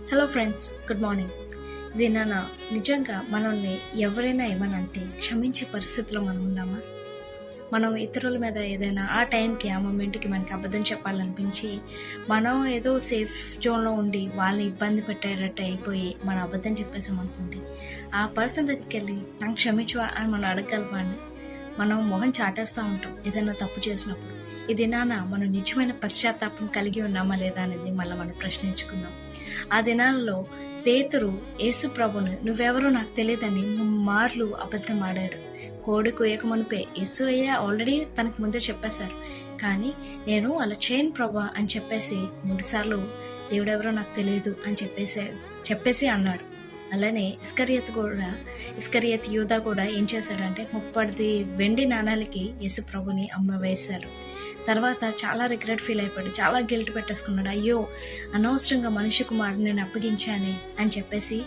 Hello friends, good morning. దీనిన నిజంగా మనల్ని ఎవరైనా ఏమని అంటే క్షమించే పరిస్థితిలో మనం ఉన్నామా? మనం ఇతరుల మీద ఏదైనా ఆ టైంకి ఆ మూమెంట్కి మనకి అబద్ధం చెప్పాలనిపించి మనం ఏదో సేఫ్ జోన్లో ఉండి వాళ్ళని ఇబ్బంది పెట్టేటట్టు అయిపోయి మనం అబద్ధం చెప్పేసాం అనుకోండి, ఆ పర్సన్ దగ్గరికి వెళ్ళి నాకు క్షమించవా అని మనం అడగగలపండి. మనం మొహం చాటేస్తూ ఉంటాం ఏదైనా తప్పు చేసినప్పుడు. ఈ దినాన మనం నిజమైన పశ్చాత్తాపం కలిగి ఉన్నామా లేదా అనేది మళ్ళీ మనం ప్రశ్నించుకుందాం. ఆ దినాలలో పేతురు యేసు ప్రభుని నువ్వెవరో నాకు తెలియదని ముమ్మార్లు అబద్ధం ఆడాడు. కోడి కోయకమునిపే యేసు అయ్యా ఆల్రెడీ తనకు ముందే చెప్పేశారు, కానీ నేను అలా చేయను ప్రభా అని చెప్పేసి 3 సార్లు దేవుడెవరో నాకు తెలియదు అని చెప్పేసి అన్నాడు. అలానే ఇస్కరియత్ యూదా కూడా ఏం చేశాడంటే 30 వెండి నాణాలకి యేసు ప్రభుని అమ్మవేశారు. తర్వాత చాలా రిగ్రెట్ ఫీల్ అయిపోయాడు, చాలా గిల్ట్ పెట్టేసుకున్నాడు. అయ్యో, అనవసరంగా మనిషి కుమారుడు నేను అప్పగించాను అని చెప్పేసి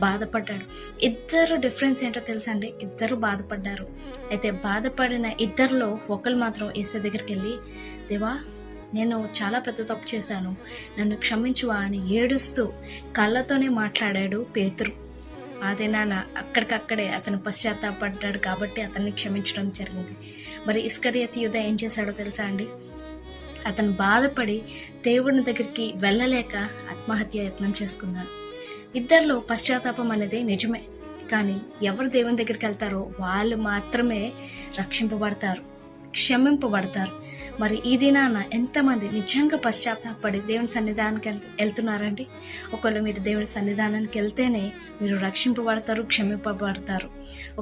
బాధపడ్డాడు. ఇద్దరు డిఫరెన్స్ ఏంటో తెలుసా అండి? ఇద్దరు బాధపడ్డారు. అయితే బాధపడిన ఇద్దరిలో ఒకరు మాత్రం యేసు దగ్గరికి వెళ్ళి, దేవా నేను చాలా పెద్ద తప్పు చేశాను, నన్ను క్షమించువా అని ఏడుస్తూ కళ్ళతోనే మాట్లాడాడు పేతురు. అదేనా అక్కడికక్కడే అతను పశ్చాత్తాపడ్డాడు కాబట్టి అతన్ని క్షమించడం జరిగింది. మరి ఇస్కరియత్ యూదా ఏం చేశాడో తెలుసా అండి? అతను బాధపడి దేవుని దగ్గరికి వెళ్ళలేక ఆత్మహత్య యత్నం చేసుకున్నాడు. ఇద్దరిలో పశ్చాత్తాపం అనేది నిజమే, కానీ ఎవరు దేవుని దగ్గరికి వెళ్తారో వాళ్ళు మాత్రమే రక్షింపబడతారు, క్షమింపబడతారు. మరి ఈ దినాన ఎంతమంది నిజంగా పశ్చాత్తాపడి దేవుని సన్నిధానానికి వెళ్తున్నారండి? ఒకవేళ మీరు దేవుని సన్నిధానానికి వెళ్తేనే మీరు రక్షింపబడతారు, క్షమింపబడతారు.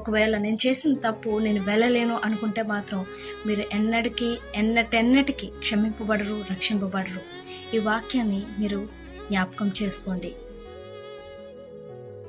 ఒకవేళ నేను చేసిన తప్పు నేను వెళ్ళలేను అనుకుంటే మాత్రం మీరు ఎన్నటికీ క్షమింపబడరు, రక్షింపబడరు. ఈ వాక్యాన్ని మీరు జ్ఞాపకం చేసుకోండి.